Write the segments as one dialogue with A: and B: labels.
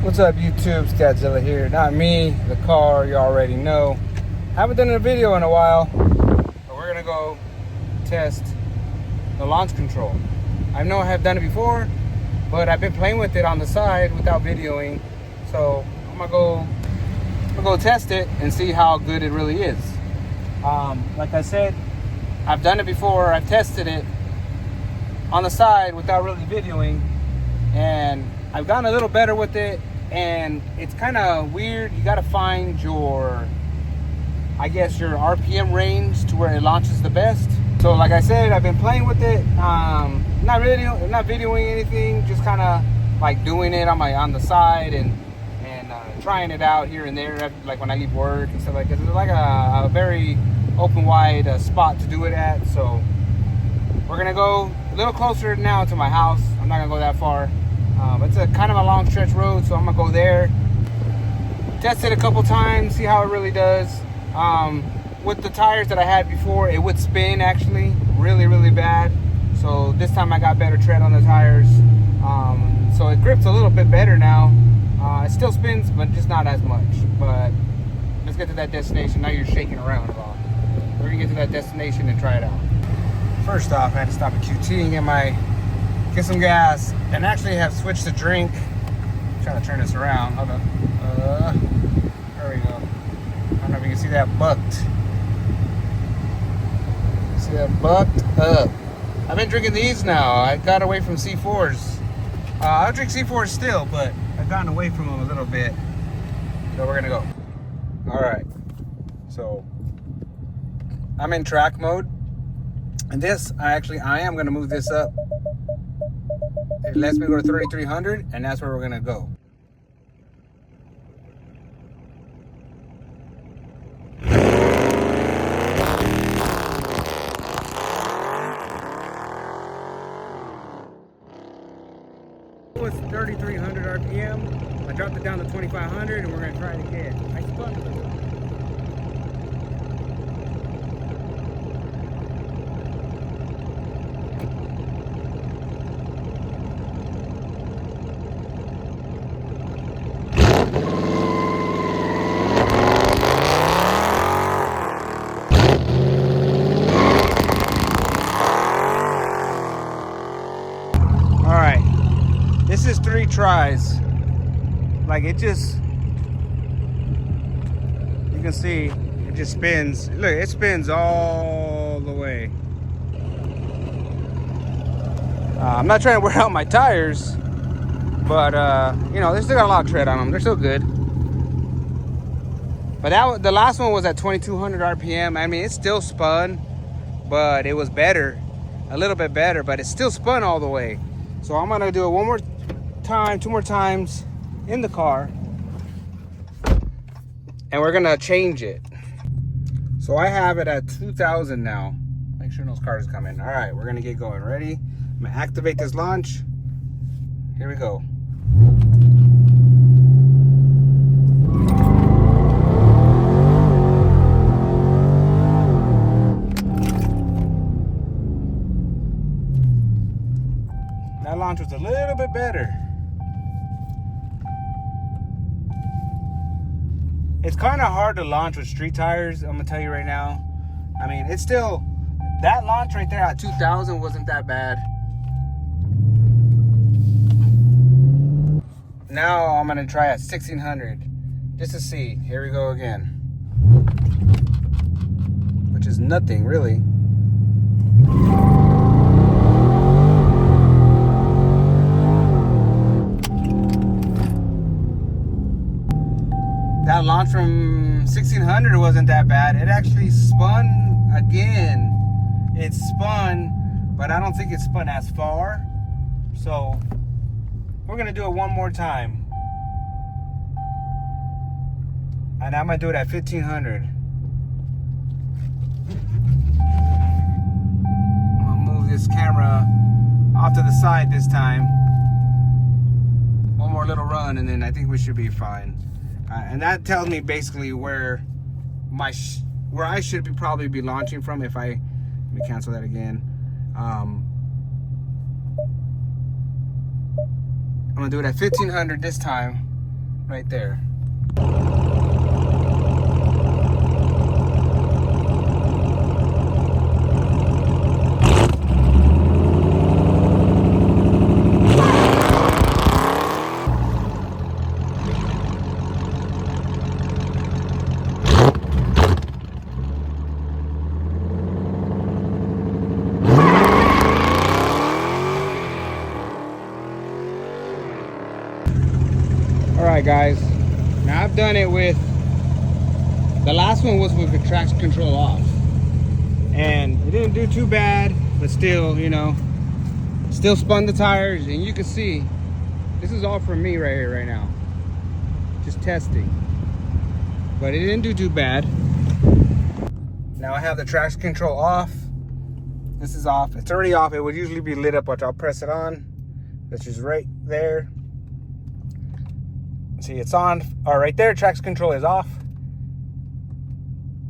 A: What's up YouTube, Scatzilla here. Not me, the car, you already know. Haven't done a video in a while, but we're gonna go test the launch control. I know I have done it before, but I've been playing with it on the side without videoing. So I'm gonna go test it and see how good it really is. Like I said, I've done it before, I've tested it on the side without really videoing, and I've gotten a little better with it. And it's kind of weird. You got to find your, I guess, your RPM range to where it launches the best. So like I said, I've been playing with it, not videoing anything, just kind of like doing it on the side and trying it out here and there, like when I leave work and stuff like that. It's like a very open wide spot to do it at. So we're gonna go a little closer now to my house. I'm not gonna go that far. It's a kind of a long stretch road, so I'm gonna go there, test it a couple times, see how it really does. With the tires that I had before, it would spin actually really bad. So this time I got better tread on the tires, so it grips a little bit better now. It still spins, but just not as much. But let's get to that destination. Now you're shaking around a lot. We're gonna get to that destination and try it out. First off, I had to stop at QT and get some gas, and actually have switched to drink. I'm trying to turn this around. Hold on. There we go. I don't know if you can see that bucked. See that bucked up. I've been drinking these now. I got away from C4s. I'll drink C4s still, but I've gotten away from them a little bit. So we're gonna go. All right. So I'm in track mode, and this I am gonna move this up. It lets me go to 3300, and that's where we're gonna go. It was 3300 RPM. I dropped it down to 2500, and we're gonna try it again. I spun a little. This is 3 tries. Like it just, you can see it just spins. Look, it spins all the way. I'm not trying to wear out my tires, but you know, they still got a lot of tread on them. They're still good. But the last one was at 2200 RPM. I mean, it still spun, but it was better, a little bit better, but it still spun all the way. So I'm gonna do it one more time, 2 more times in the car, and we're gonna change it. So I have it at 2000 now. Make sure those cars come in. All right, we're gonna get going. Ready? I'm gonna activate this launch. Here we go. That launch was a little bit better. It's kind of hard to launch with street tires, I'm gonna tell you right now. I mean, it's still, that launch right there at 2000 wasn't that bad. Now I'm gonna try at 1600 just to see. Here we go again. Which is nothing really. That launch from 1600 wasn't that bad. It actually spun again. It spun, but I don't think it spun as far. So we're gonna do it one more time. And I'm gonna do it at 1500. I'm gonna move this camera off to the side this time. One more little run, and then I think we should be fine. And that tells me basically where I should probably be launching from. If let me cancel that again. I'm gonna do it at 1500 this time. right there. All right, guys. Now I've done it with, the last one was with the traction control off. And it didn't do too bad, but still, you know, still spun the tires. And you can see, this is all from me right here, right now. Just testing. But it didn't do too bad. Now I have the traction control off. This is off. It's already off. It would usually be lit up, but I'll press it on. It's just right there. See, it's on. All right there, traction control is off.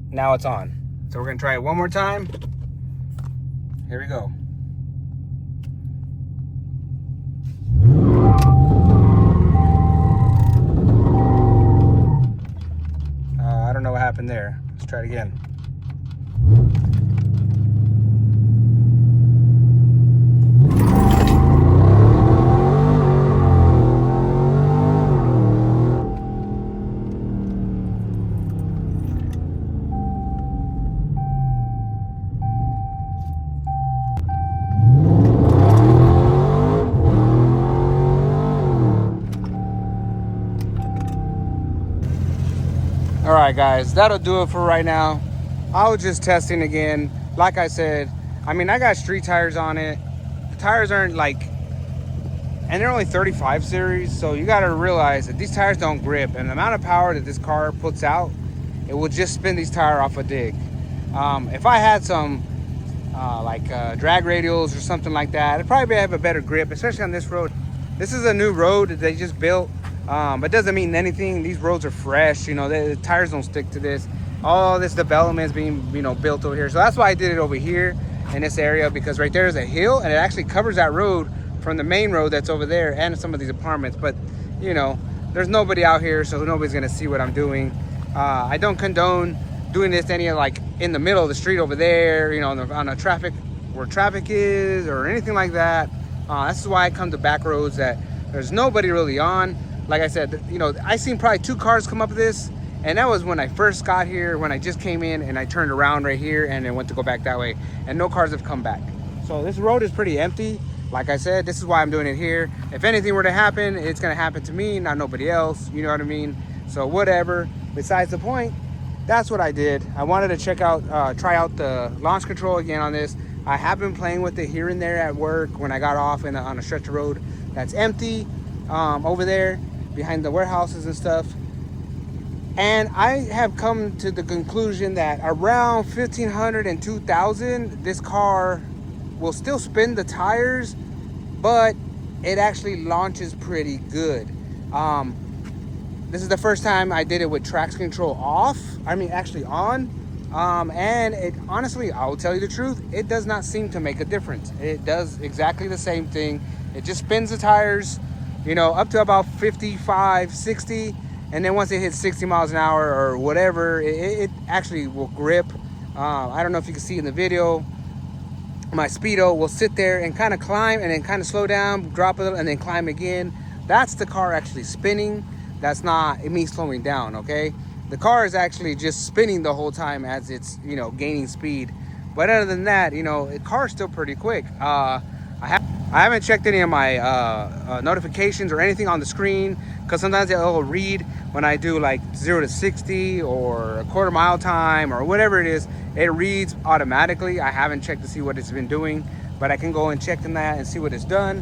A: Now it's on. So we're gonna try it one more time. Here we go. I don't know what happened there. Let's try it again. All right, guys, that'll do it for right now. I was just testing again. Like I said, I mean, I got street tires on it. The tires aren't like, and they're only 35 series, so you gotta realize that these tires don't grip, and the amount of power that this car puts out, it will just spin these tires off a dig. If I had some drag radials or something like that, it'd probably have a better grip, especially on this road. This is a new road that they just built. But doesn't mean anything. These roads are fresh, you know, the tires don't stick to this. All this development is being, you know, built over here. So that's why I did it over here in this area, because right there is a hill and it actually covers that road from the main road that's over there and some of these apartments. But, you know, there's nobody out here, so nobody's gonna see what I'm doing. I don't condone doing this any like in the middle of the street over there, you know, on a traffic, where traffic is or anything like that. This is why I come to back roads that there's nobody really on. Like I said, you know, I seen probably 2 cars come up this, and that was when I first got here, when I just came in and I turned around right here and then went to go back that way, and no cars have come back. So this road is pretty empty. Like I said, this is why I'm doing it here. If anything were to happen, it's gonna happen to me, not nobody else, you know what I mean? So whatever, besides the point, that's what I did. I wanted to check out, try out the launch control again on this. I have been playing with it here and there at work when I got off on a stretch of road that's empty over there behind the warehouses and stuff. And I have come to the conclusion that around 1,500 and 2,000, this car will still spin the tires, but it actually launches pretty good. This is the first time I did it with traction control off. I mean, actually on. And it honestly, I will tell you the truth, it does not seem to make a difference. It does exactly the same thing. It just spins the tires, you know, up to about 55, 60. And then once it hits 60 miles an hour or whatever, it actually will grip. I don't know if you can see in the video, my Speedo will sit there and kind of climb and then kind of slow down, drop a little, and then climb again. That's the car actually spinning. That's not me slowing down, okay? The car is actually just spinning the whole time as it's, you know, gaining speed. But other than that, you know, the car's still pretty quick. I haven't checked any of my notifications or anything on the screen, because sometimes it'll read when I do like 0 to 60 or a quarter mile time or whatever it is. It reads automatically. I haven't checked to see what it's been doing, but I can go and check in that and see what it's done,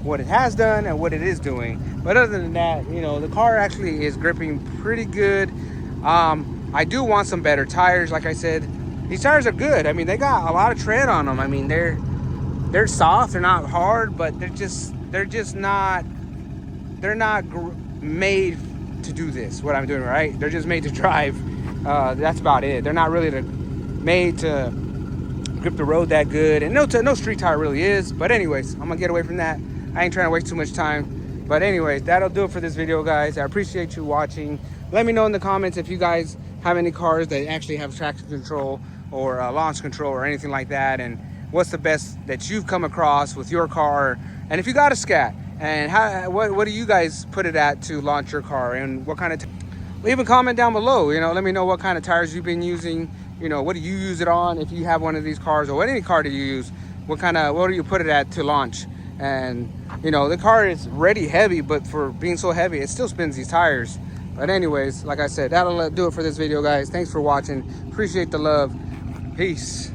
A: what it has done, and what it is doing. But other than that, you know, the car actually is gripping pretty good. I do want some better tires. Like I said, these tires are good. I mean, they got a lot of tread on them. I mean, they're soft, they're not hard, but they're not made to do this, what I'm doing, right? They're just made to drive. That's about it. They're not really made to grip the road that good, and no street tire really is. But anyways, I'm gonna get away from that. I ain't trying to waste too much time. But anyways, that'll do it for this video, guys. I appreciate you watching. Let me know in the comments if you guys have any cars that actually have traction control or launch control or anything like that, and what's the best that you've come across with your car. And if you got a scat, and what do you guys put it at to launch your car, and what kind of leave a comment down below. Let me know what kind of tires you've been using. What do you use it on if you have one of these cars, or what any car do you use? What do you put it at to launch? And the car is already heavy, but for being so heavy, it still spins these tires. But anyways, like I said, that'll do it for this video, guys. Thanks for watching. Appreciate the love. Peace.